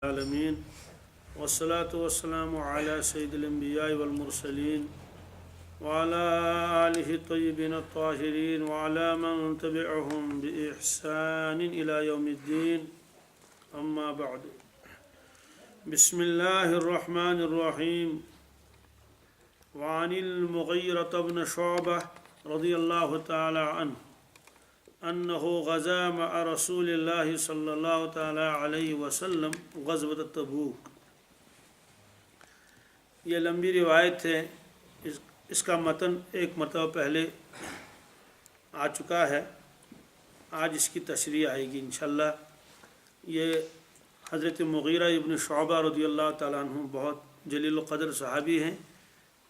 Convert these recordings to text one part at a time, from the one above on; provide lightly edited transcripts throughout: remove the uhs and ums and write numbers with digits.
العالمين والصلاة والسلام على سيد الأنبياء والمرسلين وعلى آله الطيبين الطاهرين وعلى من تبعهم بإحسان إلى يوم الدين أما بعد بسم الله الرحمن الرحيم وعن المغيرة بن شعبة رضي الله تعالى عنه أنه غزا مع رسول الله صلى الله تعالى عليه وسلم غزوة تبوک۔ یہ لمبی روایت ہے، اس کا متن ایک مرتبہ پہلے آ چکا ہے، آج اس کی تشریح آئے گی انشاءاللہ۔ یہ حضرت مغیرہ ابن شعبہ رضی اللہ تعالیٰ عنہ بہت جلیل القدر صحابی ہیں۔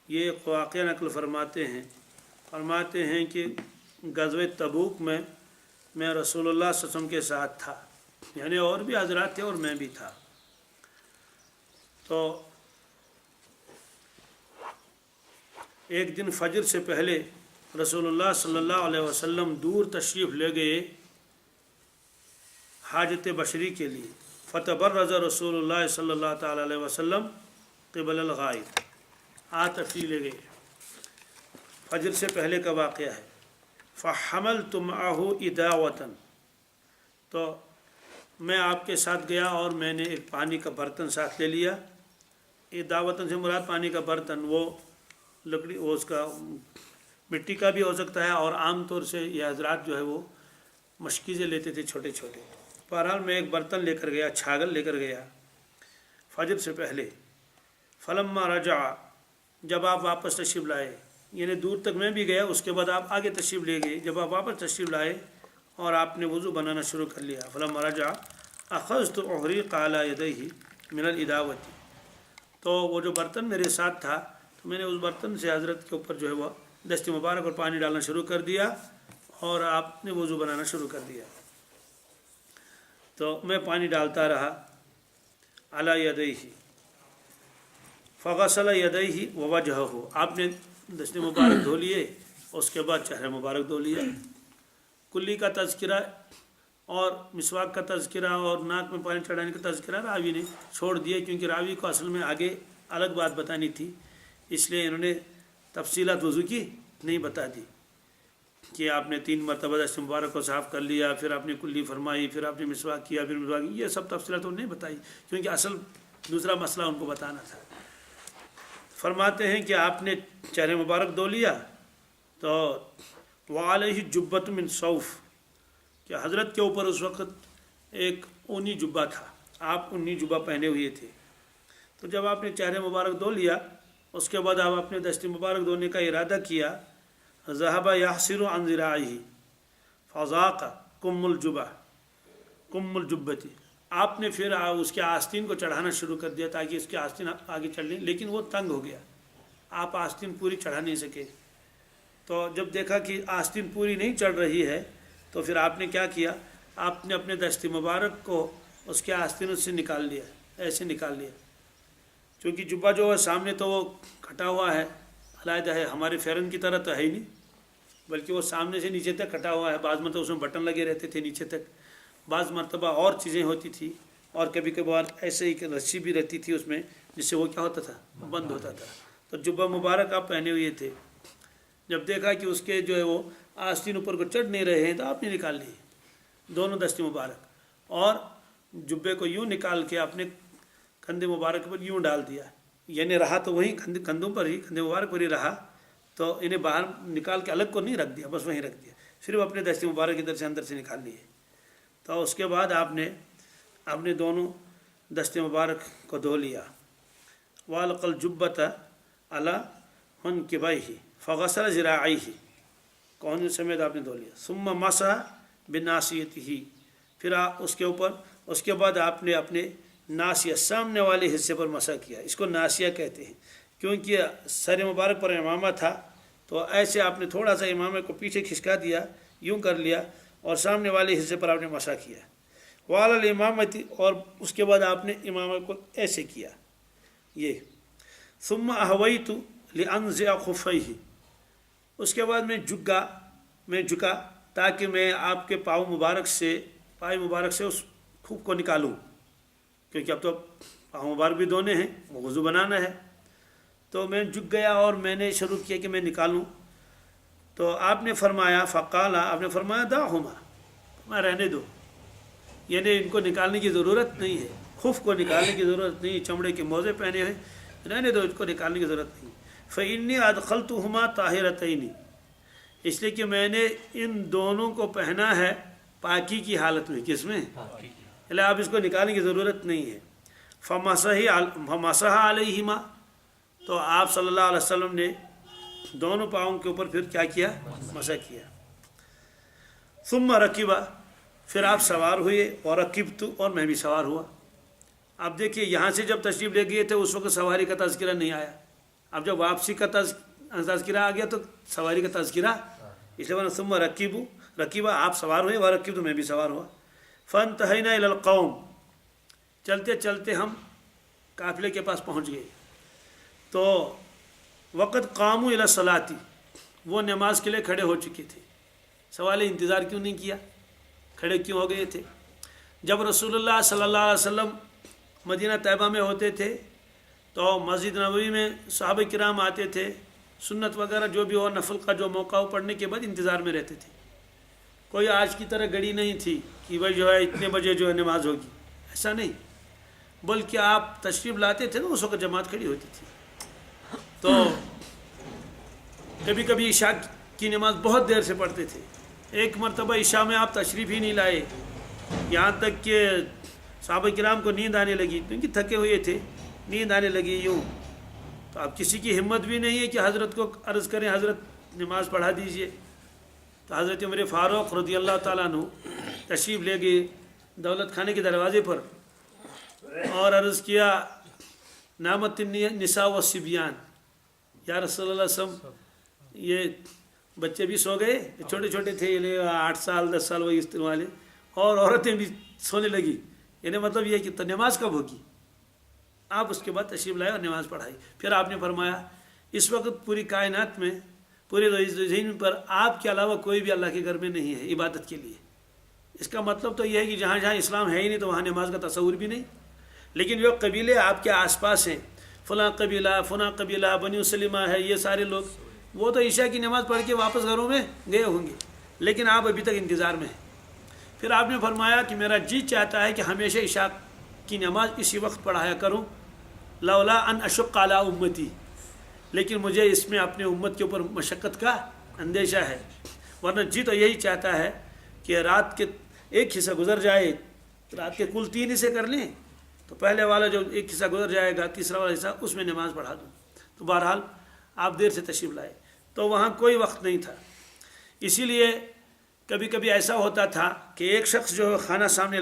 یہ ایک واقعہ نقل فرماتے ہیں کہ غزوہ تبوک میں رسول اللہ صلی اللہ علیہ وسلم کے ساتھ تھا، یعنی اور بھی حضرات تھے اور میں بھی تھا۔ تو ایک دن فجر سے پہلے رسول اللہ صلی اللہ علیہ وسلم دور تشریف لے گئے حاجت بشری کے لیے۔ فتبرز رسول اللہ صلی اللہ تعالی علیہ وسلم قبل الغائط، تشریف لے گئے، فجر سے پہلے کا واقعہ ہے۔ فحملت معه اداوة، تو میں آپ کے ساتھ گیا اور میں نے ایک پانی کا برتن ساتھ لے لیا۔ اداوتن سے مراد پانی کا برتن، وہ لکڑی، وہ اس کا مٹی کا بھی ہو سکتا ہے، اور عام طور سے یہ حضرات جو ہے وہ مشکیزیں لیتے تھے چھوٹے چھوٹے۔ بہرحال میں ایک برتن لے کر گیا، چھاگل لے کر گیا فجر سے پہلے۔ فلما رجع، جب آپ واپس تشریف لائے، یعنی دور تک میں بھی گیا، اس کے بعد آپ آگے تشریف لے گئے، جب آپ واپس تشریف لائے اور آپ نے وضو بنانا شروع کر لیا۔ فلما رجع اخذت احریق علی یدیہ من الاداوۃ، تو وہ جو برتن میرے ساتھ تھا تو میں نے اس برتن سے حضرت کے اوپر جو ہے وہ دست مبارک اور پانی ڈالنا شروع کر دیا، اور آپ نے وضو بنانا شروع کر دیا۔ تو میں پانی ڈالتا رہا علی یدیہ، فغسل یدیہ ووجہہ، آپ نے دست مبارک دھو لیے، اس کے بعد چہرہ مبارک دھو لیا۔ کلی کا تذکرہ اور مسواک کا تذکرہ اور ناک میں پانی چڑھانے کا تذکرہ راوی نے چھوڑ دیا، کیونکہ راوی کو اصل میں آگے الگ بات بتانی تھی، اس لیے انہوں نے تفصیلات وضو کی نہیں بتا دی کہ آپ نے 3 مرتبہ دست مبارک کو صاف کر لیا، پھر آپ نے کلی فرمائی، پھر آپ نے مسواک کیا، پھر مسواک کی، یہ سب تفصیلات انہوں نے نہیں بتائی، کیونکہ اصل دوسرا مسئلہ ان کو بتانا تھا۔ فرماتے ہیں کہ آپ نے چہرہ مبارک دھو لیا، تو وعلیہ جبۃ من صوف، کہ حضرت کے اوپر اس وقت ایک اونی جبہ تھا، آپ اونی جبہ پہنے ہوئے تھے۔ تو جب آپ نے چہرہ مبارک دھو لیا، اس کے بعد آپ اپنے دست مبارک دھونے کا ارادہ کیا۔ ذهب يحسر عن ذراعه فذاق کم الجبۃ، آپ نے پھر اس کے آستین کو چڑھانا شروع کر دیا تاکہ اس کے آستین آگے چڑھ لیں، لیکن وہ تنگ ہو گیا، آپ آستین پوری چڑھا نہیں سکے۔ تو جب دیکھا کہ آستین پوری نہیں چڑھ رہی ہے، تو پھر آپ نے کیا کیا، آپ نے اپنے دست مبارک کو اس کے آستین سے نکال لیا، ایسے نکال لیا، چونکہ جبہ جو ہے سامنے تو وہ کٹا ہوا ہے، علیحدہ ہے، ہمارے فیرن کی طرح تو ہے ہی نہیں، بلکہ وہ سامنے سے نیچے تک کٹا ہوا ہے۔ بعض مرتبہ اس میں بٹن لگے رہتے تھے نیچے تک، بعض مرتبہ اور چیزیں ہوتی تھی، اور کبھی کبھار ایسے ہی رسی بھی رہتی تھی اس میں، جس سے وہ کیا ہوتا تھا، بند ہوتا تھا۔ تو جبہ مبارک آپ پہنے ہوئے تھے، جب دیکھا کہ اس کے جو ہے وہ آستین اوپر کو چڑھ نہیں رہے ہیں، تو آپ نے نکال لیے دونوں دست مبارک، اور جبے کو یوں نکال کے اپنے کندھے مبارک پر یوں ڈال دیا، یعنی رہا تو وہیں کندھوں پر ہی، کندھے مبارک پر ہی رہا، تو انہیں باہر نکال کے الگ کو نہیں رکھ دیا، بس وہیں رکھ دیا، صرف اپنے دست مبارک ادھر سے اندر سے نکال لیے۔ تو اس کے بعد آپ نے اپنے دونوں دست مبارک کو دھو لیا۔ وَأَلْقَى الْجُبَّةَ عَلَى مَنْكِبَيْهِ فَغَسَلَ ذِرَاعَيْهِ، کون سمیت آپ نے دھو لیا۔ ثُمَّ مَسَحَ بِنَاصِيَتِهِ، پھر اس کے اوپر، اس کے بعد آپ نے اپنے ناسیہ، سامنے والے حصے پر مسح کیا، اس کو ناسیہ کہتے ہیں، کیونکہ سر مبارک پر امامہ تھا، تو ایسے آپ نے تھوڑا سا امامہ کو پیچھے کھسکا دیا، یوں کر لیا، اور سامنے والے حصے پر آپ نے مسح کیا۔ وعلی الامامۃ، اور اس کے بعد آپ نے امامہ کو ایسے کیا، یہ۔ ثم احویت لانزع خفیہ، اس کے بعد میں جھکا تاکہ میں آپ کے پائے مبارک سے اس خوب کو نکالوں، کیونکہ اب تو پاؤں مبارک بھی دھونے ہیں، وضو بنانا ہے. تو میں جھک گیا اور میں نے شروع کیا کہ میں نکالوں. تو آپ نے فرمایا فقالا، آپ نے فرمایا دعہما، میں رہنے دو، یعنی ان کو نکالنے کی ضرورت نہیں ہے، خف کو نکالنے کی ضرورت نہیں، چمڑے کے موزے پہنے ہیں، رہنے دو، اس کو نکالنے کی ضرورت نہیں. فإنی ادخلتہما طاہرتین، اس لیے کہ میں نے ان دونوں کو پہنا ہے پاکی کی حالت میں. کس میں؟ اللہ، اب اس کو نکالنے کی ضرورت نہیں ہے. فمسح علیہما، تو آپ صلی اللہ علیہ وسلم نے دونوں پاؤں کے اوپر پھر کیا کیا؟ مسح کیا. ثم رکبا، پھر آپ سوار ہوئے، اور رکبت، اور میں بھی سوار ہوا. اب دیکھیے یہاں سے جب تشریف لے گئے تھے اس وقت سواری کا تذکرہ نہیں آیا. اب جب واپسی کا تذکرہ آ گیا تو سواری کا تذکرہ، اس لیے ثم رکبا، آپ سوار ہوئے، اور رکبت، میں بھی سوار ہوا. فانتہینا الی القوم، چلتے چلتے ہم قافلے کے پاس پہنچ گئے. تو وقت قاموا الی الصلاۃ، وہ نماز کے لیے کھڑے ہو چکے تھے. سوال انتظار کیوں نہیں کیا؟ کھڑے کیوں ہو گئے تھے؟ جب رسول اللہ صلی اللہ علیہ وسلم مدینہ طیبہ میں ہوتے تھے تو مسجد نبوی میں صحابہ کرام آتے تھے، سنت وغیرہ جو بھی ہو، نفل کا جو موقع ہو، پڑھنے کے بعد انتظار میں رہتے تھے. کوئی آج کی طرح گھڑی نہیں تھی کہ بھائی جو ہے اتنے بجے جو ہے نماز ہوگی، ایسا نہیں، بلکہ آپ تشریف لاتے تھے نا اس وقت جماعت کھڑی ہوتی تھی. تو کبھی کبھی عشاء کی نماز بہت دیر سے پڑھتے تھے. ایک مرتبہ عشاء میں آپ تشریف ہی نہیں لائے، یہاں تک کہ صحابہ کرام کو نیند آنے لگی، کیونکہ تھکے ہوئے تھے، نیند آنے لگی یوں. تو اب کسی کی ہمت بھی نہیں ہے کہ حضرت کو عرض کریں حضرت نماز پڑھا دیجئے. تو حضرت عمر فاروق رضی اللہ تعالیٰ عنہ تشریف لے گئے دولت خانے کے دروازے پر اور عرض کیا نامت النساء والصبیان، یا رسول اللہ صلی اللہ علیہ وسلم، یہ بچے بھی سو گئے، چھوٹے چھوٹے تھے، 8 سال 10 سال وہی اس طرح والے، اور عورتیں بھی سونے لگی. یعنی مطلب یہ کہ تو نماز کب ہوگی؟ آپ اس کے بعد تشریف لائے اور نماز پڑھائی. پھر آپ نے فرمایا اس وقت پوری کائنات میں، پورے زمین پر آپ کے علاوہ کوئی بھی اللہ کے گھر میں نہیں ہے عبادت کے لیے. اس کا مطلب تو یہ ہے کہ جہاں جہاں اسلام ہے ہی نہیں تو وہاں نماز کا تصور بھی نہیں. لیکن جو قبیلے آپ کے آس پاس ہیں، فلاں قبیلہ بنی سلمہ ہے، یہ سارے لوگ، وہ تو عشاء کی نماز پڑھ کے واپس گھروں میں گئے ہوں گے، لیکن آپ ابھی تک انتظار میں ہیں. پھر آپ نے فرمایا کہ میرا جی چاہتا ہے کہ ہمیشہ عشاء کی نماز اسی وقت پڑھایا کروں، لولا ان اشق علی امتی، لیکن مجھے اس میں اپنے امت کے اوپر مشقت کا اندیشہ ہے. ورنہ جی تو یہی چاہتا ہے کہ رات کے ایک حصہ گزر جائے، رات کے کل 3 حصے کر لیں تو پہلے والا جو ایک حصہ گزر جائے گا، تیسرا والا حصہ اس میں نماز پڑھا دوں. تو بہرحال آپ دیر سے تشریف لائے تو وہاں کوئی وقت نہیں تھا. اسی لیے کبھی کبھی ایسا ہوتا تھا کہ ایک شخص جو کھانا سامنے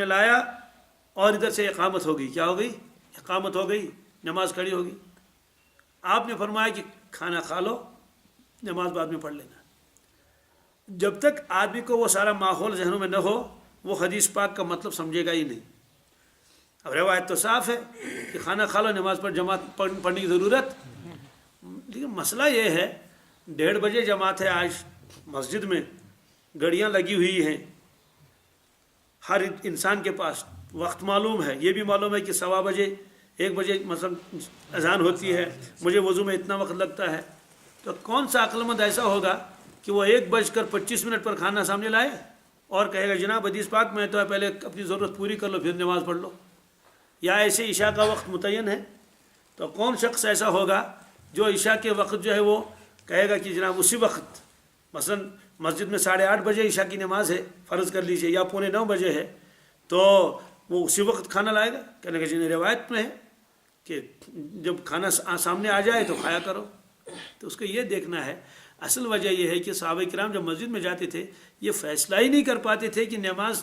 لایا اور ادھر سے اقامت ہو گئی. کیا ہو گئی؟ اقامت ہو گئی، نماز کھڑی ہوگی. آپ نے فرمایا کہ کھانا کھا لو، نماز بعد میں پڑھ لینا. جب تک آدمی کو وہ سارا ماحول ذہنوں میں نہ ہو وہ حدیث پاک کا مطلب سمجھے گا ہی نہیں. اب روایت تو صاف ہے کہ کھانا کھا لو، نماز پر جماعت پڑھنے کی ضرورت. لیکن مسئلہ یہ ہے 1:30 بجے جماعت ہے آج مسجد میں، گھڑیاں لگی ہوئی ہیں، ہر انسان کے پاس وقت معلوم ہے، یہ بھی معلوم ہے کہ 1:15 بجے 1 بجے مثلا اذان ہوتی ہے، مجھے وضو میں اتنا وقت لگتا ہے. تو کون سا عقل مند ایسا ہوگا کہ وہ 1:25 پر کھانا سامنے لائے اور کہے گا جناب حدیث پاک میں تو ہے پہلے اپنی ضرورت پوری کر لو پھر نماز پڑھ لو، یا ایسے عشاء کا وقت متعین ہے. تو کون شخص ایسا ہوگا جو عشاء کے وقت جو ہے وہ کہے گا کہ جناب اسی وقت مثلا مسجد میں 8:30 بجے عشاء کی نماز ہے، فرض کر لیجئے، یا 8:45 بجے ہے، تو وہ اسی وقت کھانا لائے گا. کہنے کا جنہیں روایت میں ہے کہ جب کھانا سامنے آ جائے تو کھایا کرو. تو اس کو یہ دیکھنا ہے. اصل وجہ یہ ہے کہ صحابہ کرام جب مسجد میں جاتے تھے یہ فیصلہ ہی نہیں کر پاتے تھے کہ نماز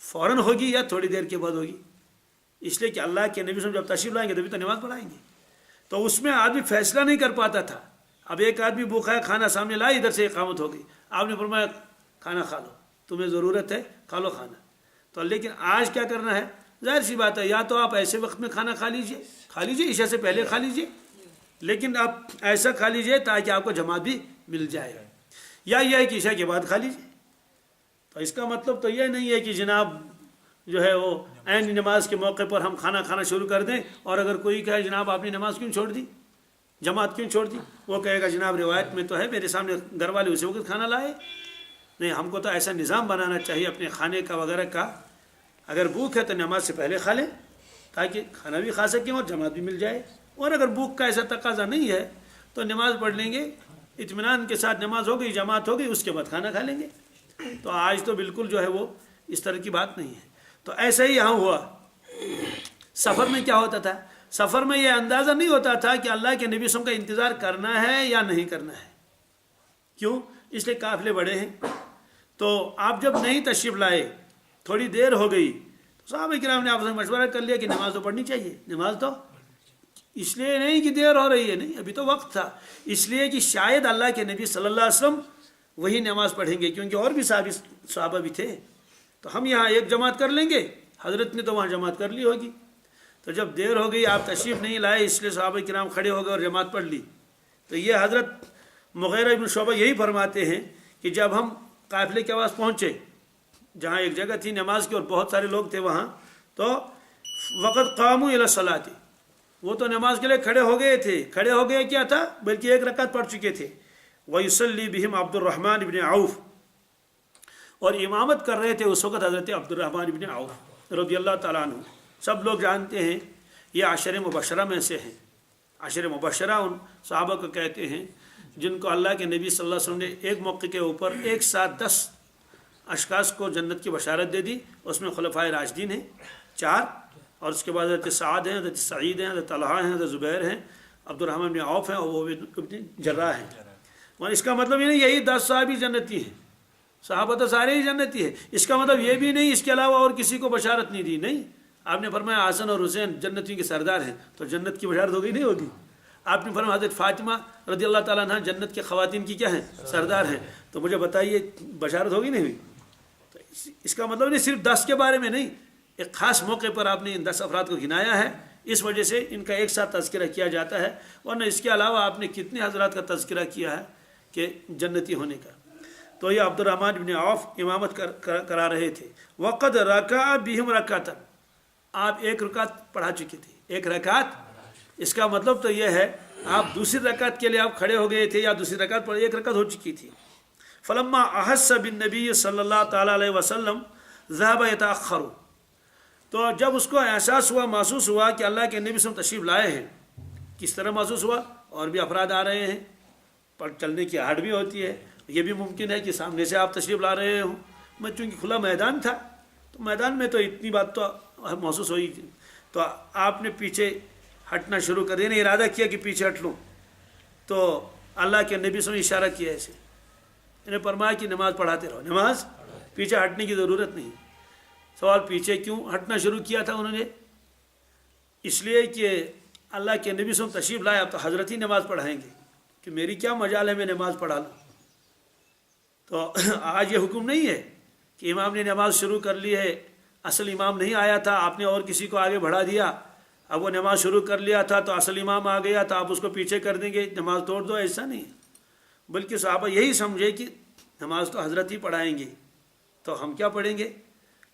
فوراً ہوگی یا تھوڑی دیر کے بعد ہوگی، اس لیے کہ اللہ کے نبی صلی اللہ علیہ وسلم جب تشریف لائیں گے تبھی تو نماز پڑھائیں گے. تو اس میں آدمی فیصلہ نہیں کر پاتا تھا. اب ایک آدمی بھوکا ہے، کھانا سامنے لائے، ادھر سے اقامت ہو گئی، آپ نے فرمایا کھانا کھا لو، تمہیں ضرورت ہے کھا لو کھانا. تو لیکن آج کیا کرنا ہے؟ ظاہر سی بات ہے، یا تو آپ ایسے وقت میں کھانا کھا لیجئے عشاء سے پہلے کھا لیجئے، لیکن آپ ایسا کھا لیجئے تاکہ آپ کو جماعت بھی مل جائے، یا یہ ہے کہ عشاء کے بعد کھا لیجئے. تو اس کا مطلب تو یہ نہیں ہے کہ جناب جو ہے وہ عین نماز کے موقع پر ہم کھانا کھانا شروع کر دیں، اور اگر کوئی کہے جناب آپ نے نماز کیوں چھوڑ دی، جماعت کیوں چھوڑ دی، وہ کہے گا جناب روایت میں تو ہے میرے سامنے گھر والے اسی وقت کھانا لائے۔ نہیں، ہم کو تو ایسا نظام بنانا چاہیے اپنے کھانے کا وغیرہ کا، اگر بھوک ہے تو نماز سے پہلے کھا لیں تاکہ کھانا بھی کھا سکیں اور جماعت بھی مل جائے، اور اگر بھوک کا ایسا تقاضا نہیں ہے تو نماز پڑھ لیں گے، اطمینان کے ساتھ نماز ہو گئی، جماعت ہو گئی، اس کے بعد کھانا کھا لیں گے۔ تو آج تو بالکل جو ہے وہ اس طرح کی بات نہیں ہے۔ تو ایسا ہی یہاں ہوا۔ سفر میں کیا ہوتا تھا؟ سفر میں یہ اندازہ نہیں ہوتا تھا کہ اللہ کے نبی صلی اللہ علیہ وسلم کا انتظار کرنا ہے یا نہیں کرنا ہے۔ کیوں؟ اس لیے قافلے بڑے ہیں، تو آپ جب نہیں تشریف لائے، تھوڑی دیر ہو گئی، تو صحابہ کرام نے آپس میں مشورہ کر لیا کہ نماز تو پڑھنی چاہیے۔ نماز تو اس لیے نہیں کہ دیر ہو رہی ہے، نہیں، ابھی تو وقت تھا، اس لیے کہ شاید اللہ کے نبی صلی اللہ علیہ وسلم وہی نماز پڑھیں گے، کیونکہ اور بھی صحابہ بھی تھے، تو ہم یہاں ایک جماعت کر لیں گے، حضرت نے تو وہاں جماعت کر لی ہوگی۔ تو جب دیر ہو گئی، آپ تشریف نہیں لائے، اس لیے صحابہ کرام کھڑے ہو گئے اور جماعت پڑھ لی۔ تو یہ حضرت مغیرہ ابن شعبہ یہی فرماتے ہیں کہ جب ہم قافلے کے پاس پہنچے، جہاں ایک جگہ تھی نماز کی اور بہت سارے لوگ تھے وہاں، تو وقت قاموا الی الصلاۃ، وہ تو نماز کے لیے کھڑے ہو گئے تھے۔ کھڑے ہو گئے کیا تھا؟ بلکہ ایک رکعت پڑھ چکے تھے۔ وَيُصَلِّي بِهِمْ عبد الرحمن ابن عوف، اور امامت کر رہے تھے اس وقت حضرت عبد الرحمن ابن عوف رضی اللہ تعالیٰ عنہ۔ سب لوگ جانتے ہیں یہ عشر مبشرہ میں سے ہیں۔ عشر مبشرہ ان صحابہ کو کہتے ہیں جن کو اللہ کے نبی صلی اللہ علیہ وسلم نے ایک موقع کے اوپر ایک ساتھ 10 اشخاص کو جنت کی بشارت دے دی۔ اس میں خلفائے راشدین ہیں 4، اور اس کے بعد حضرت سعد ہیں، حضرت سعید ہیں، حضرت طلحہ ہیں، حضرت زبیر ہیں، عبد الرحمن بن عوف ہیں، اور وہ ابن جراح ہیں۔ اور اس کا مطلب یہ نہیں یہی 10 صحابی جنتی ہیں، صحابہ تو سارے ہی جنتی ہیں۔ اس کا مطلب یہ بھی نہیں اس کے علاوہ اور کسی کو بشارت نہیں دی، نہیں۔ آپ نے فرمایا حسن اور حسین جنتیوں کے سردار ہیں، تو جنت کی بشارت ہوگی نہیں ہوگی۔ آپ نے فرمایا حضرت فاطمہ رضی اللہ تعالیٰ عنہ جنت کے خواتین کی کیا ہیں؟ سردار ہیں، تو مجھے بتائیے بشارت ہوگی نہیں ہوئی؟ تو اس کا مطلب نہیں صرف 10 کے بارے میں نہیں، ایک خاص موقع پر آپ نے ان 10 افراد کو گنایا ہے، اس وجہ سے ان کا ایک ساتھ تذکرہ کیا جاتا ہے، ورنہ اس کے علاوہ آپ نے کتنے حضرات کا تذکرہ کیا ہے کہ جنتی ہونے کا۔ تو یہ عبد الرحمن بن عوف امامت کرا رہے تھے۔ وقد رکع بہم رکعۃ، آپ ایک رکعت پڑھا چکے تھے، ایک رکعت۔ اس کا مطلب تو یہ ہے آپ دوسری رکعت کے لیے آپ کھڑے ہو گئے تھے، یا دوسری رکعت پر ایک رکعت ہو چکی تھی۔ فلما احس بالنبی صلی اللہ تعالیٰ علیہ وسلم ذهب يتأخر، تو جب اس کو احساس ہوا، محسوس ہوا کہ اللہ کے نبی صلی اللہ علیہ وسلم تشریف لائے ہیں، کس طرح محسوس ہوا؟ اور بھی افراد آ رہے ہیں، پر چلنے کی آہٹ بھی ہوتی ہے، یہ بھی ممکن ہے کہ سامنے سے آپ تشریف لا رہے ہوں۔ میں چونکہ کھلا میدان تھا، تو میدان میں تو اتنی بات تو محسوس ہوئی، تو آپ نے پیچھے ہٹنا شروع کر دیا، ارادہ کیا کہ پیچھے ہٹ لوں، تو اللہ کے نبی صلی اللہ علیہ وسلم نے اشارہ کیا ایسے، انہیں فرمایا کہ نماز پڑھاتے رہو، نماز، پیچھے ہٹنے کی ضرورت نہیں۔ سوال پیچھے کیوں ہٹنا شروع کیا تھا انہوں نے؟ اس لیے کہ اللہ کے نبی صلی اللہ علیہ وسلم تشریف لائے، اب تو حضرت ہی نماز پڑھائیں گے، کہ میری کیا مجال ہے میں نماز پڑھا لوں۔ تو آج یہ حکم نہیں ہے کہ امام نے نماز شروع کر لی ہے، اصل امام نہیں آیا تھا، آپ نے اور کسی کو آگے بڑھا دیا، اب وہ نماز شروع کر لیا تھا تو اصل امام آ گیا تو آپ اس کو پیچھے کر دیں گے، نماز توڑ دو، ایسا نہیں ہے۔ بلکہ صحابہ یہی سمجھے کہ نماز تو حضرت ہی پڑھائیں گے، تو ہم کیا پڑھیں گے،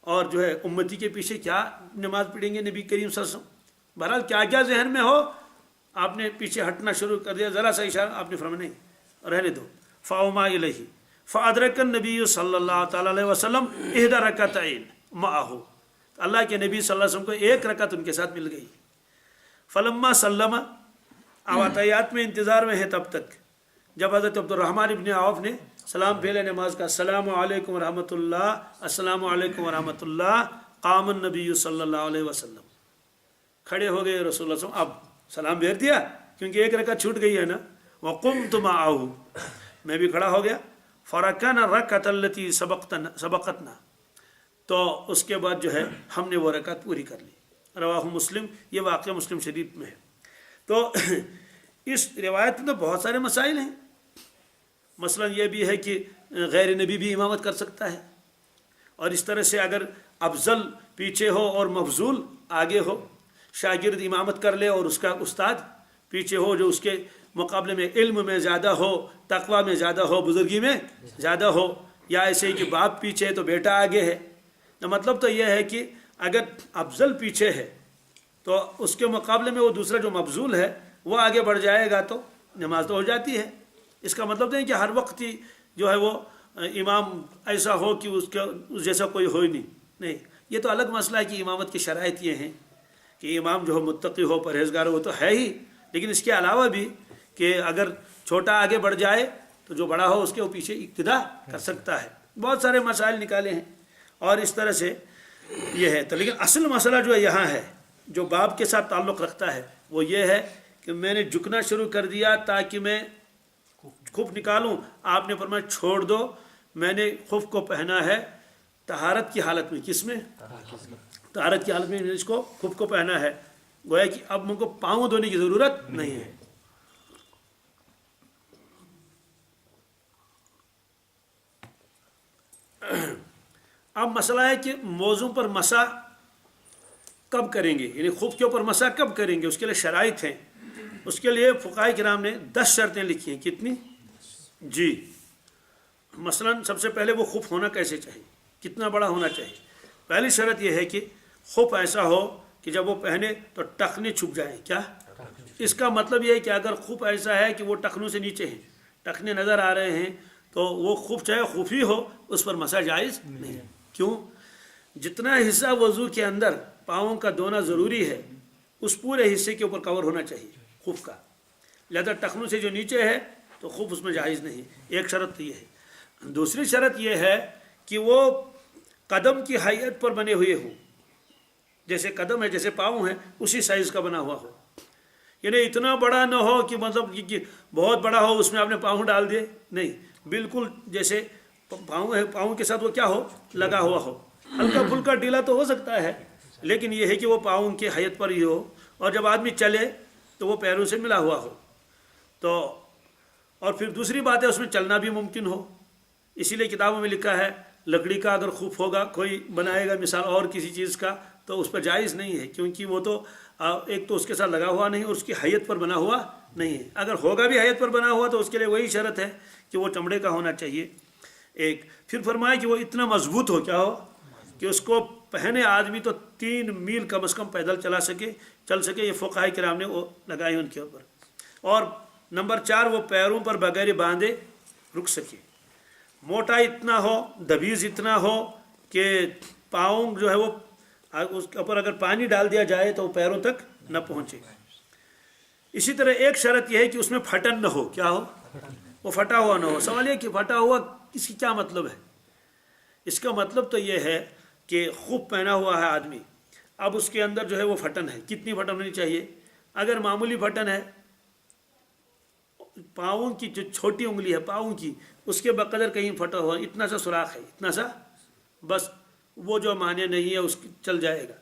اور جو ہے امتی کے پیچھے کیا نماز پڑھیں گے نبی کریم صلی اللہ علیہ وسلم۔ بہرحال کیا کیا ذہن میں ہو، آپ نے پیچھے ہٹنا شروع کر دیا، ذرا سا اشارہ آپ نے فرمایا نہیں رہنے دو۔ فاوما الیہ فادرک النبی صلی اللہ تعالیٰ علیہ وسلم احدی رکعتین معہ، اللہ کے نبی صلی اللہ علیہ وسلم کو ایک رکعت ان کے ساتھ مل گئی۔ فلما سلم، آواتیات میں انتظار میں ہے تب تک، جب حضرت عبد الرحمن ابن عوف نے سلام پھیلے نماز کا، السلام علیکم ورحمۃ اللہ، السلام علیکم ورحمۃ اللہ، قام النبی صلی اللہ علیہ وسلم، کھڑے ہو گئے رسول اللہ صلی اللہ علیہ وسلم، اب سلام پھیر دیا کیونکہ ایک رکعت چھوٹ گئی ہے نا۔ وقمت معه، میں بھی کھڑا ہو گیا۔ فرکعنا الرکعۃ التي سبقتنا، تو اس کے بعد جو ہے ہم نے وہ رکعت پوری کر لی۔ رواہ مسلم، یہ واقعہ مسلم شریف میں ہے۔ تو اس روایت میں تو بہت سارے مسائل ہیں، مثلا یہ بھی ہے کہ غیر نبی بھی امامت کر سکتا ہے، اور اس طرح سے اگر افضل پیچھے ہو اور مفضول آگے ہو، شاگرد امامت کر لے اور اس کا استاد پیچھے ہو جو اس کے مقابلے میں علم میں زیادہ ہو، تقوی میں زیادہ ہو، بزرگی میں زیادہ ہو، یا ایسے ہی کہ باپ پیچھے ہے تو بیٹا آگے ہے۔ تو مطلب تو یہ ہے کہ اگر افضل پیچھے ہے تو اس کے مقابلے میں وہ دوسرا جو مفضول ہے وہ آگے بڑھ جائے گا تو نماز تو ہو جاتی ہے. اس کا مطلب نہیں کہ ہر وقت ہی جو ہے وہ امام ایسا ہو کہ اس جیسا کوئی ہو ہی نہیں. یہ تو الگ مسئلہ ہے کہ امامت کی شرائط یہ ہیں کہ امام جو ہو متقی ہو پرہیزگار ہو وہ تو ہے ہی، لیکن اس کے علاوہ بھی کہ اگر چھوٹا آگے بڑھ جائے تو جو بڑا ہو اس کے وہ پیچھے اقتدا کر سکتا ہے. بہت سارے مسائل نکالے ہیں اور اس طرح سے یہ ہے. تو لیکن اصل مسئلہ جو یہاں ہے جو باب کے ساتھ تعلق رکھتا ہے وہ یہ ہے کہ میں نے جھکنا شروع کر دیا تاکہ میں خف نکالوں. آپ نے فرمایا چھوڑ دو، میں نے خف کو پہنا ہے طہارت کی حالت میں. کس میں؟ طہارت کی حالت میں اس کو خف کو پہنا ہے. گویا کہ اب مجھ کو پاؤں دھونے کی ضرورت نہیں ہے. اب مسئلہ ہے کہ موضوع پر مسح کب کریں گے، یعنی خف کے اوپر مسح کب کریں گے، اس کے لیے شرائط ہیں. اس کے لیے فقہاء کرام نے 10 شرطیں لکھی ہیں. کتنی؟ جی. مثلا سب سے پہلے وہ خف ہونا کیسے چاہیے، کتنا بڑا ہونا چاہیے. پہلی شرط یہ ہے کہ خف ایسا ہو کہ جب وہ پہنے تو ٹخنے چھپ جائیں. کیا؟ اس کا مطلب یہ ہے کہ اگر خف ایسا ہے کہ وہ ٹخنوں سے نیچے ہیں، ٹخنے نظر آ رہے ہیں، تو وہ خف چاہے خفی ہو اس پر مسح جائز نہیں. کیوں؟ جتنا حصہ وضو کے اندر پاؤں کا دھونا ضروری ہے اس پورے حصے کے اوپر کور ہونا چاہیے خف کا. لہذا ٹخنوں سے جو نیچے ہے تو خف اس میں جائز نہیں. ایک شرط یہ ہے. دوسری شرط یہ ہے کہ وہ قدم کی حیت پر بنے ہوئے ہوں. جیسے قدم ہے جیسے پاؤں ہے اسی سائز کا بنا ہوا ہو. یعنی اتنا بڑا نہ ہو کہ مطلب کہ بہت بڑا ہو اس میں آپ نے پاؤں ڈال دیے، نہیں، بالکل جیسے پاؤں ہے پاؤں کے ساتھ وہ کیا ہو لگا ہوا ہو. ہلکا پھلکا ڈھیلا تو ہو سکتا ہے لیکن یہ ہے کہ وہ پاؤں کی حیت پر ہی ہو، اور جب آدمی چلے تو وہ پیروں سے ملا ہوا ہو. تو اور پھر دوسری بات ہے اس میں چلنا بھی ممکن ہو. اسی لیے کتابوں میں لکھا ہے لکڑی کا اگر خف ہوگا کوئی بنائے گا مثال اور کسی چیز کا تو اس پر جائز نہیں ہے، کیونکہ وہ تو ایک تو اس کے ساتھ لگا ہوا نہیں اور اس کی حیت پر بنا ہوا نہیں ہے. اگر ہوگا بھی حیت پر بنا ہوا تو اس کے لیے وہی شرط ہے کہ وہ چمڑے کا ہونا چاہیے. ایک پھر فرمایا کہ وہ اتنا مضبوط ہو، کیا ہو کہ اس کو پہنے آدمی تو 3 میل کم از کم پیدل چل سکے. یہ فقہاء کرام نے وہ لگائے ان کے اوپر. اور نمبر 4 وہ پیروں پر بغیر باندھے رک سکے. موٹا اتنا ہو، دبیز اتنا ہو کہ پاؤں جو ہے وہ اس کے اوپر اگر پانی ڈال دیا جائے تو وہ پیروں تک نہ پہنچے. اسی طرح ایک شرط یہ ہے کہ اس میں پھٹن نہ ہو. کیا ہو؟ وہ پھٹا ہوا نہ ہو. سوال یہ کہ پھٹا ہوا اس کی کیا مطلب ہے؟ اس کا مطلب تو یہ ہے کہ خف پہنا ہوا ہے آدمی، اب اس کے اندر جو ہے وہ پھٹن ہے. کتنی پھٹن ہونی چاہیے؟ اگر معمولی پھٹن ہے پاؤں کی جو چھوٹی انگلی ہے پاؤں کی اس کے بقدر کہیں پھٹا ہوا اتنا سا سوراخ ہے، اتنا سا بس، وہ جو معنی نہیں ہے اس کی چل جائے گا.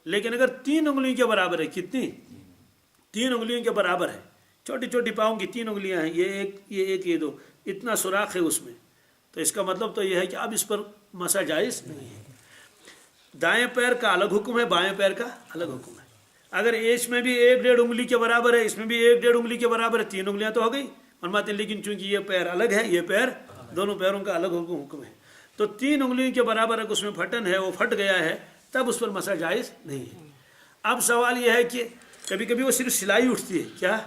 لیکن اگر 3 انگلیوں کے برابر ہے، کتنی؟ 3 انگلیوں کے برابر ہے، چھوٹی چھوٹی پاؤں کی 3 انگلیاں ہیں، یہ ایک یہ 2، اتنا سوراخ ہے اس میں، تو اس کا مطلب تو یہ ہے کہ اب اس پر مسح جائز نہیں ہے. دائیں پیر کا الگ حکم ہے، بائیں پیر کا الگ حکم ہے. اگر اس میں بھی 1.5 انگلی کے برابر ہے، اس میں بھی 1.5 انگلی کے برابر ہے، 3 انگلیاں تو ہو گئی. فرماتے ہیں لیکن چونکہ یہ پیر الگ ہے، یہ پیر دونوں پیروں کا الگ حکم ہے، تو 3 انگلیوں کے برابر اگر اس میں پھٹن ہے، وہ پھٹ گیا ہے، تب اس پر مسح جائز نہیں ہے. اب سوال یہ ہے کہ کبھی کبھی وہ صرف سلائی اٹھتی ہے. کیا؟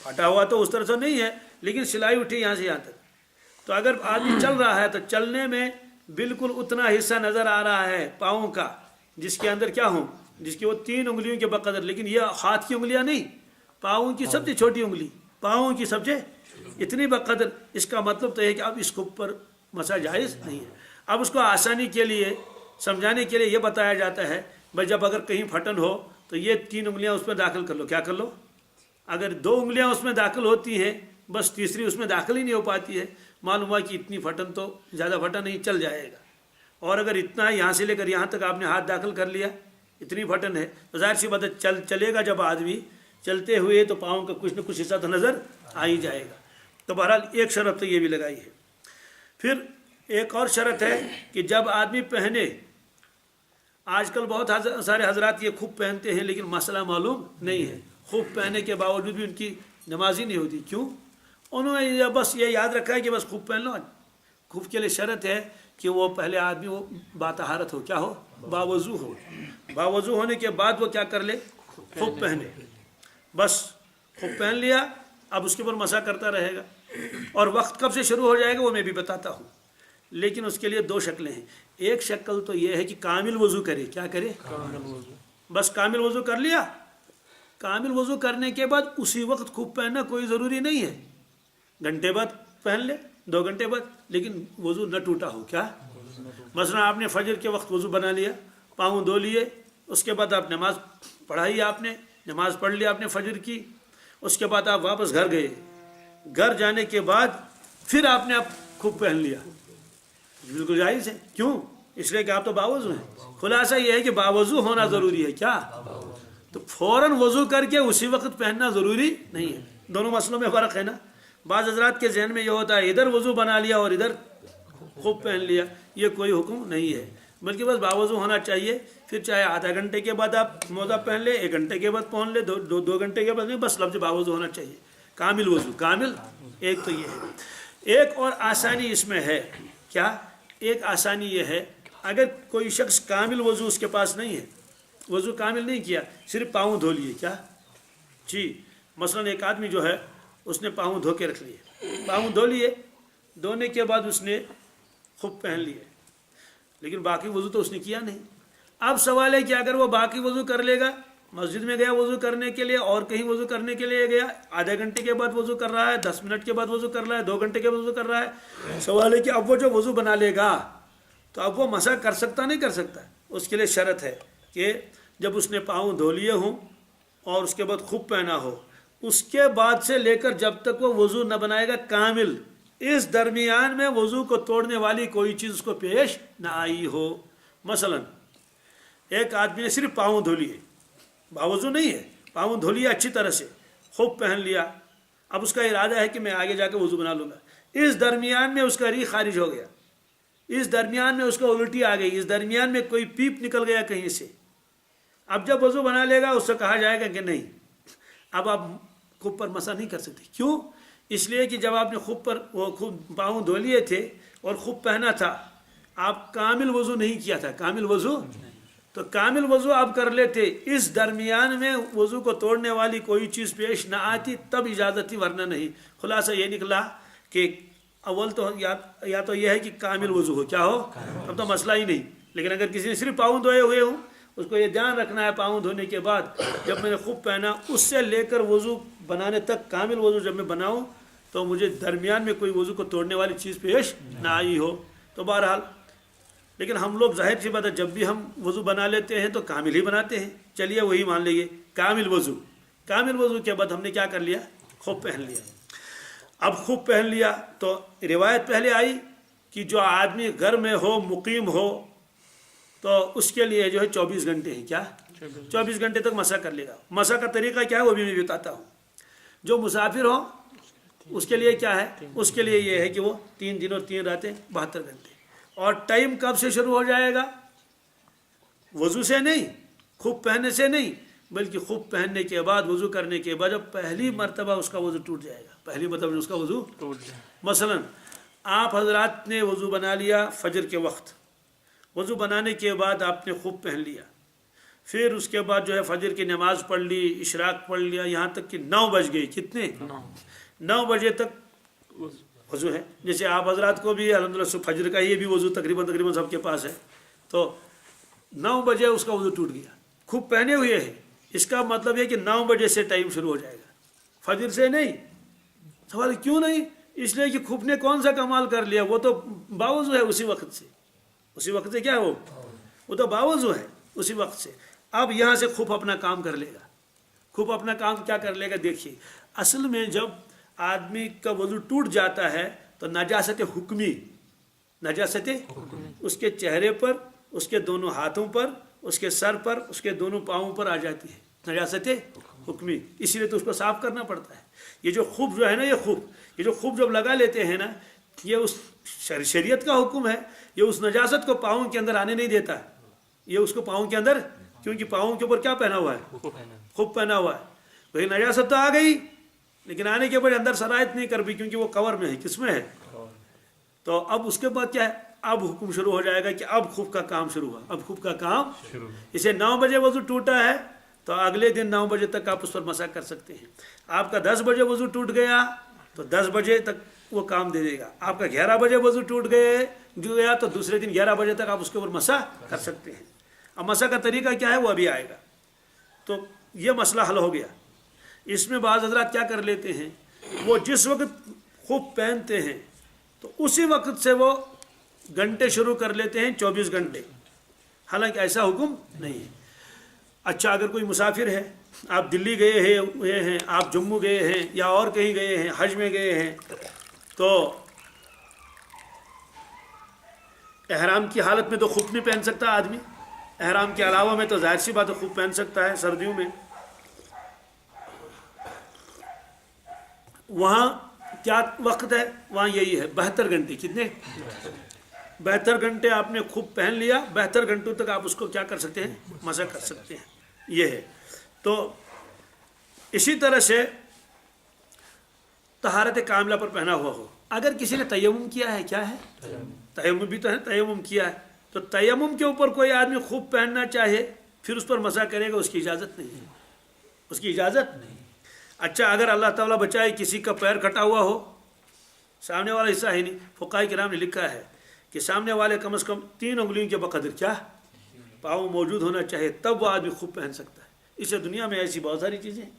پھٹا ہوا تو اس طرح سے نہیں ہے لیکن سلائی اٹھی یہاں سے یہاں تک. تو اگر آدمی چل رہا ہے تو چلنے میں بالکل اتنا حصہ نظر آ رہا ہے پاؤں کا جس کے اندر کیا ہوں، جس کی وہ 3 انگلیوں کے بقدر، لیکن یہ ہاتھ کی انگلیاں نہیں، پاؤں کی سب سے چھوٹی انگلی، پاؤں کی سب سے اتنی بقدر. اس کا مطلب تو ہے کہ اب اس کے اوپر مسح جائز نہیں ہے. اب اس کو آسانی کے لیے سمجھانے کے لیے یہ بتایا جاتا ہے بھائی جب اگر کہیں پھٹن ہو تو یہ 3 انگلیاں اس میں داخل کر لو. کیا کر لو؟ اگر 2 انگلیاں اس میں داخل ہوتی ہیں بس تیسری اس میں داخل ہی نہیں ہو پاتی ہے، معلوم ہوا کہ اتنی پھٹن تو زیادہ پھٹن نہیں، چل جائے گا. اور اگر اتنا یہاں سے لے کر یہاں تک آپ نے ہاتھ داخل کر لیا، اتنی پھٹن ہے تو ظاہر سی بات ہے چلے گا جب آدمی چلتے ہوئے تو پاؤں کا کچھ نہ کچھ حصہ تو نظر آ ہی جائے گا. تو بہرحال ایک شرط تو یہ بھی لگائی ہے. پھر ایک اور شرط ہے کہ جب آدمی پہنے، آج کل بہت سارے حضرات یہ خف پہنتے ہیں لیکن مسئلہ معلوم نہیں ہے، خف پہننے کے باوجود بھی ان کی نماز ہی نہیں ہوتی. کیوں؟ انہوں نے بس یہ یاد رکھا ہے کہ بس خف پہن لو، خوف کے لیے شرط ہے کہ وہ پہلے آدمی وہ باطہارت ہو، کیا ہو، باوضو ہو. باوضو ہونے کے بعد وہ کیا کر لے، خوف پہنے. بس خوف پہن لیا، اب اس کے اوپر مسح کرتا رہے گا. اور وقت کب سے شروع ہو جائے گا وہ میں بھی بتاتا ہوں. لیکن اس کے لیے دو شکلیں ہیں. ایک شکل تو یہ ہے کہ کامل وضو کرے. کیا کرے، بس کامل وضو کر لیا. کامل وضو کرنے کے بعد اسی وقت خوف پہننا کوئی ضروری نہیں ہے، گھنٹے بعد پہن لے، 2 گھنٹے بعد، لیکن وضو نہ ٹوٹا ہو. کیا، مثلا آپ نے فجر کے وقت وضو بنا لیا، پاؤں دھو لیے، اس کے بعد آپ نماز پڑھائی، آپ نے نماز پڑھ لی آپ نے فجر کی، اس کے بعد آپ واپس گھر گئے. گھر جانے کے بعد پھر آپ نے خوف پہن لیا، بالکل جائز ہے. کیوں؟ اس لیے کہ آپ تو باوضو ہیں. خلاصہ یہ ہے کہ باوضو ہونا ضروری ہے. کیا، تو فوراً وضو کر کے اسی وقت پہننا ضروری نہیں ہے. دونوں مسئلوں میں فرق ہے نا. بعض حضرات کے ذہن میں یہ ہوتا ہے ادھر وضو بنا لیا اور ادھر خوف پہن لیا. یہ کوئی حکم نہیں ہے، بلکہ بس باوضو ہونا چاہیے. پھر چاہے آدھا گھنٹے کے بعد آپ موزہ پہن لے، 1 گھنٹے کے بعد پہن لے، 2 گھنٹے کے بعد نہیں، بس لفظ باوضو ہونا چاہیے. کامل وضو، کامل. ایک تو یہ ہے. ایک اور آسانی اس میں ہے. کیا، ایک آسانی یہ ہے، اگر کوئی شخص کامل وضو اس کے پاس نہیں ہے، وضو کامل نہیں کیا، صرف پاؤں دھو لیے. کیا جی، مثلا ایک آدمی جو ہے اس نے پاؤں دھو کے رکھ لیے، پاؤں دھو لیے، دھونے کے بعد اس نے خوف پہن لیے، لیکن باقی وضو تو اس نے کیا نہیں. اب سوال ہے کہ اگر وہ باقی وضو کر لے گا، مسجد میں گیا وضو کرنے کے لیے اور کہیں وضو کرنے کے لیے گیا، آدھے گھنٹے کے بعد وضو کر رہا ہے، 10 منٹ کے بعد وضو کر رہا ہے، 2 گھنٹے کے بعد وضو کر رہا ہے، سوال ہے کہ اب وہ جو وضو بنا لے گا تو اب وہ مسح کر سکتا نہیں کر سکتا. اس کے لیے شرط ہے کہ جب اس نے پاؤں دھو لیے ہوں اور اس کے بعد خوف پہنا ہو، اس کے بعد سے لے کر جب تک وہ وضو نہ بنائے گا کامل، اس درمیان میں وضو کو توڑنے والی کوئی چیز اس کو پیش نہ آئی ہو. مثلا ایک آدمی نے صرف پاؤں دھو لیے، باوضو نہیں ہے، پاؤں دھو لیا اچھی طرح سے، خوف پہن لیا، اب اس کا ارادہ ہے کہ میں آگے جا کے وضو بنا لوں گا. اس درمیان میں اس کا ریح خارج ہو گیا، اس درمیان میں اس کو الٹی آ گئی، اس درمیان میں کوئی پیپ نکل گیا کہیں سے. اب جب وضو بنا لے گا اس سے کہا جائے گا کہ نہیں، اب آپ خوف پر مسح نہیں کر سکتے. کیوں؟ اس لیے کہ جب آپ نے خوف پر پاؤں دھو لیے تھے اور خوف پہنا تھا، آپ کامل وضو نہیں کیا تھا. کامل وضو، تو کامل وضو آپ کر لیتے، اس درمیان میں وضو کو توڑنے والی کوئی چیز پیش نہ آتی تب اجازت تھی، ورنہ نہیں. خلاصہ یہ نکلا کہ اول تو یا تو یہ ہے کہ کامل وضو ہو، کیا ہو، اب تو مسئلہ ہی نہیں. لیکن اگر کسی نے صرف پاؤں دھوئے ہوئے ہوں، اس کو یہ دھیان رکھنا ہے پاؤں دھونے کے بعد جب میں نے خوف پہنا اس سے لے کر وضو بنانے تک کامل وضو جب میں بناؤں تو مجھے درمیان میں کوئی وضو کو توڑنے والی چیز پیش نہ آئی ہو. تو بہرحال، لیکن ہم لوگ ظاہر سی بات ہے جب بھی ہم وضو بنا لیتے ہیں تو کامل ہی بناتے ہیں. چلیے وہی مان لیے کامل وضو. کامل وضو کے بعد ہم نے کیا کر لیا، خوف پہن لیا. اب خوف پہن لیا تو روایت پہلے آئی کہ جو آدمی گھر میں ہو، مقیم ہو، تو اس کے لیے جو ہے 24 گھنٹے ہیں. کیا، 24 گھنٹے تک مسح کر لے گا. مسح کا طریقہ کیا ہے وہ بھی میں بتاتا ہوں. جو مسافر ہو اس کے لیے کیا ہے، اس کے لیے یہ ہے کہ وہ 3 دن اور 3 راتیں 72 گھنٹے. اور ٹائم کب سے شروع ہو جائے گا، وضو سے نہیں، خوف پہننے سے نہیں، بلکہ خوف پہننے کے بعد وضو کرنے کے بعد جب پہلی مرتبہ اس کا وضو ٹوٹ جائے گا، پہلی مرتبہ اس کا وضو ٹوٹ جائے. مثلا آپ حضرات نے وضو بنا لیا فجر کے وقت، وضو بنانے کے بعد آپ نے خوف پہن لیا، پھر اس کے بعد جو ہے فجر کی نماز پڑھ لی، اشراق پڑھ لیا، یہاں تک کہ 9 بج گئے. کتنے، 9 بجے تک وضو ہے. جیسے آپ حضرات کو بھی الحمدللہ فجر کا یہ بھی وضو تقریباً سب کے پاس ہے. تو 9 بجے اس کا وضو ٹوٹ گیا، خوب پہنے ہوئے ہیں، اس کا مطلب ہے کہ 9 بجے سے ٹائم شروع ہو جائے گا، فجر سے نہیں. سوال کیوں نہیں؟ اس لیے کہ خوف نے کون سا کمال کر لیا، وہ تو باوضو ہے اسی وقت سے. اسی وقت سے کیا ہے وہ تو باوضو ہے اسی وقت سے. اب یہاں سے خوف اپنا کام کر لے گا. خوف اپنا کام کیا کر لے گا؟ دیکھیے، اصل میں جب آدمی کا وضو ٹوٹ جاتا ہے تو نجاست حکمی، نجاست اس کے چہرے پر، اس کے دونوں ہاتھوں پر، اس کے سر پر، اس کے دونوں پاؤں پر آ جاتی ہے، نجاست حکمی. اسی لیے تو اس کو صاف کرنا پڑتا ہے. یہ جو خوف جو ہے نا، یہ جو خوف جب لگا لیتے ہیں نا، یہ اس شریعت کا حکم ہے. یہ اس نجاست کو پاؤں کے اندر آنے نہیں دیتا. یہ اس کو پاؤں کے اندر، کیونکہ پاؤں کے اوپر کیا پہنا ہوا ہے؟ خوف پہنا ہوا ہے. وہی نجاست تو آ گئی، لیکن آنے کے بعد اندر سرایت نہیں کر بھی، کیونکہ وہ کور میں ہے. کس میں ہے؟ تو اب اس کے بعد کیا ہے، اب حکم شروع ہو جائے گا کہ اب خف کا کام شروع ہوا، اب خف کا کام شروع. اسے 9 بجے وضو ٹوٹا ہے تو اگلے دن 9 بجے تک آپ اس پر مسح کر سکتے ہیں. آپ کا 10 بجے وضو ٹوٹ گیا تو 10 بجے تک وہ کام دے دے گا. آپ کا 11 بجے وضو ٹوٹ گیا تو دوسرے دن 11 بجے تک آپ اس کے اوپر مسح کر سکتے ہیں. اب مسح کا طریقہ کیا ہے وہ ابھی آئے گا. تو یہ مسئلہ حل ہو گیا. اس میں بعض حضرات کیا کر لیتے ہیں، وہ جس وقت خف پہنتے ہیں تو اسی وقت سے وہ گھنٹے شروع کر لیتے ہیں 24 گھنٹے، حالانکہ ایسا حکم نہیں ہے. اچھا اگر کوئی مسافر ہے، آپ دلی گئے ہیں، آپ جموں گئے ہیں یا اور کہیں گئے ہیں، حج میں گئے ہیں، تو احرام کی حالت میں تو خف نہیں پہن سکتا آدمی. احرام کے علاوہ میں تو ظاہر سی بات ہے خف پہن سکتا ہے سردیوں میں. وہاں کیا وقت ہے، وہاں یہی ہے 72 گھنٹے. کتنے؟ 72 گھنٹے آپ نے خف پہن لیا، 72 گھنٹوں تک آپ اس کو کیا کر سکتے ہیں، مسح کر سکتے ہیں. یہ ہے. تو اسی طرح سے طہارت کاملہ پر پہنا ہوا ہو. اگر کسی نے تیمم کیا ہے، کیا ہے تیمم بھی تو ہے، تیمم کیا ہے تو تیمم کے اوپر کوئی آدمی خف پہننا چاہے پھر اس پر مسح کرے گا، اس کی اجازت نہیں ہے، اس کی اجازت نہیں. اچھا اگر اللہ تعالیٰ بچائے کسی کا پیر کٹا ہوا ہو، سامنے والا حصہ ہے نہیں، فقہاء کرام نے لکھا ہے کہ سامنے والے کم از کم 3 انگلیوں کے بقدر کیا پاؤں موجود ہونا چاہیے، تب وہ آدمی خف پہن سکتا ہے. اسے دنیا میں ایسی بہت ساری چیزیں ہیں.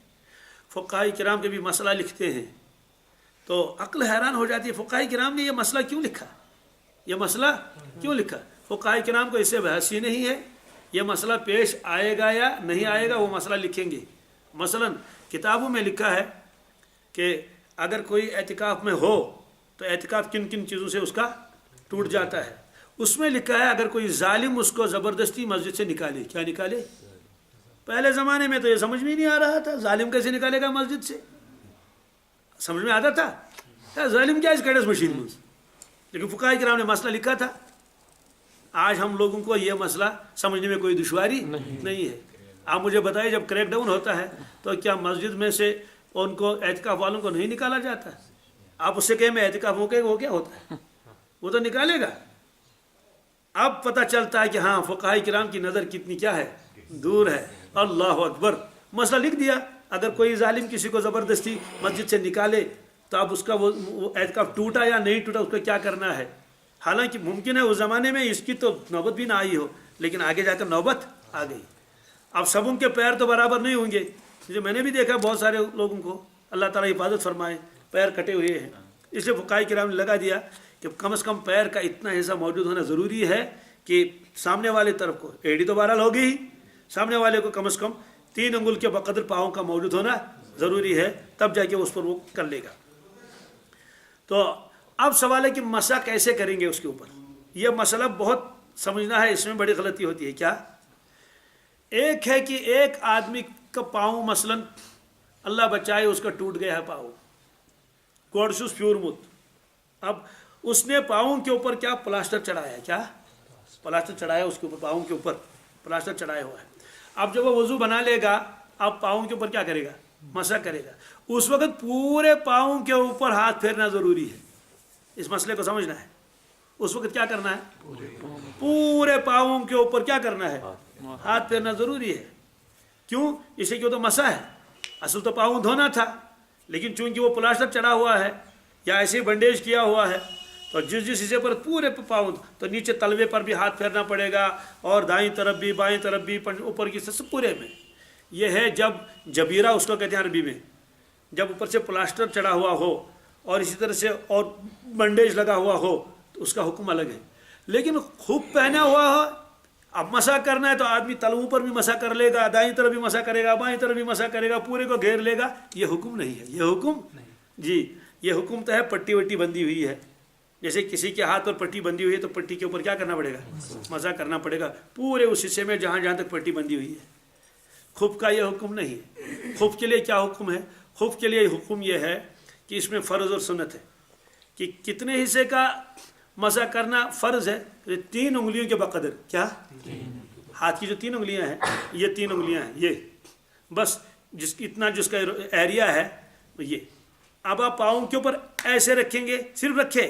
فقہاء کرام کے بھی مسئلہ لکھتے ہیں تو عقل حیران ہو جاتی ہے، فقہاء کرام نے یہ مسئلہ کیوں لکھا، یہ مسئلہ کیوں لکھا. فقہاء کرام کو اس سے بحث ہی نہیں ہے، یہ مسئلہ پیش آئے گا یا نہیں آئے گا وہ مسئلہ لکھیں گے. مثلا کتابوں میں لکھا ہے کہ اگر کوئی اعتکاف میں ہو تو اعتکاف کن کن چیزوں سے اس کا ٹوٹ جاتا ہے. اس میں لکھا ہے اگر کوئی ظالم اس کو زبردستی مسجد سے نکالے. کیا نکالے؟ پہلے زمانے میں تو یہ سمجھ میں نہیں آ رہا تھا، ظالم کیسے نکالے گا مسجد سے، سمجھ میں آتا تھا ظالم کیا اس کیڈس مشین میں، لیکن فقہاء کرام نے مسئلہ لکھا تھا. آج ہم لوگوں کو یہ مسئلہ سمجھنے میں کوئی دشواری نہیں ہے. آپ مجھے بتائیے جب کریک ڈاؤن ہوتا ہے تو کیا مسجد میں سے ان کو اعتکاف والوں کو نہیں نکالا جاتا ہے؟ آپ اس سے کہیں میں اعتکاف ہو کے وہ کیا ہوتا ہے، وہ تو نکالے گا. اب پتہ چلتا ہے کہ ہاں فقہاء کرام کی نظر کتنی کیا ہے، دور ہے. اللہ اکبر. مسئلہ لکھ دیا اگر کوئی ظالم کسی کو زبردستی مسجد سے نکالے تو اب اس کا وہ اعتکاف ٹوٹا یا نہیں ٹوٹا اس کو کیا کرنا ہے. حالانکہ ممکن ہے اس زمانے میں اس کی تو نوبت بھی نہ آئی ہو، لیکن آگے جا کر نوبت آ گئی. اب سبوں کے پیر تو برابر نہیں ہوں گے. میں نے بھی دیکھا بہت سارے لوگوں کو، اللہ تعالیٰ حفاظت فرمائے، پیر کٹے ہوئے ہیں. اس لیے فقہاء کرام نے لگا دیا کہ کم از کم پیر کا اتنا حصہ موجود ہونا ضروری ہے کہ سامنے والے طرف کو ایڑی تو بہرحال ہوگی ہی، سامنے والے کو کم از کم 3 انگل کے بقدر پاؤں کا موجود ہونا ضروری ہے، تب جا کے اس پر وہ کر لے گا. تو اب سوال ہے کہ مسح کیسے کریں گے اس کے اوپر. یہ مسئلہ بہت سمجھنا ہے، اس میں بڑی غلطی ہوتی ہے. کیا؟ ایک ہے کہ ایک آدمی کا پاؤں مثلا اللہ بچائے اس کا ٹوٹ گیا ہے پاؤں، گوڑشوس پیورمت. اب اس نے پاؤں کے اوپر کیا پلاسٹر چڑھایا ہے، کیا پلاسٹر چڑھایا اس کے اوپر، پاؤں کے اوپر پلاسٹر چڑھایا ہوا ہے. اب جب وہ وضو بنا لے گا اب پاؤں کے اوپر کیا کرے گا، مسح کرے گا. اس وقت پورے پاؤں کے اوپر ہاتھ پھیرنا ضروری ہے. اس مسئلے کو سمجھنا ہے. اس وقت کیا کرنا ہے، پورے پاؤں کے اوپر کیا کرنا ہے، ہاتھ پھیرنا ضروری ہے. کیوں؟ اسے کیوں تو مسح ہے، اصل تو پاؤں دھونا تھا، لیکن چونکہ وہ پلاسٹر چڑھا ہوا ہے یا ایسے بنڈیج کیا ہوا ہے تو جس حصے پر پورے پاؤں تو نیچے تلوے پر بھی ہاتھ پھیرنا پڑے گا اور دائیں طرف بھی بائیں طرف بھی اوپر کی سب پورے میں. یہ ہے جب جبیرہ اس کو کہتے ہیں عربی میں، جب اوپر سے پلاسٹر چڑھا ہوا ہو اور اسی طرح سے اور بنڈیج لگا ہوا ہو تو اس کا حکم الگ ہے. لیکن خف پہنا ہوا ہو، اب مسح کرنا ہے تو آدمی تلووں پر بھی مسح کر لے گا، دائیں طرف بھی مسح کرے گا، بائیں طرف بھی مسح کرے گا، پورے کو گھیر لے گا. یہ حکم نہیں ہے. یہ حکم جی یہ حکم تو ہے پٹی وٹی بندھی ہوئی ہے. جیسے کسی کے ہاتھ پر پٹی بندھی ہوئی ہے تو پٹی کے اوپر کیا کرنا پڑے گا، مسح کرنا پڑے گا پورے اس حصے میں جہاں جہاں تک پٹی بندھی ہوئی ہے. خف کا یہ حکم نہیں ہے. خف کے لیے کیا حکم ہے؟ خف کے لیے حکم یہ ہے کہ اس میں فرض اور سنت ہے کہ کتنے حصے کا مسح کرنا فرض ہے. 3 انگلیوں کے بقدر. کیا؟ ہاتھ کی جو 3 انگلیاں ہیں، یہ 3 انگلیاں ہیں، یہ بس اتنا جس کا ایریا ہے یہ. اب آپ پاؤں کے اوپر ایسے رکھیں گے، صرف رکھے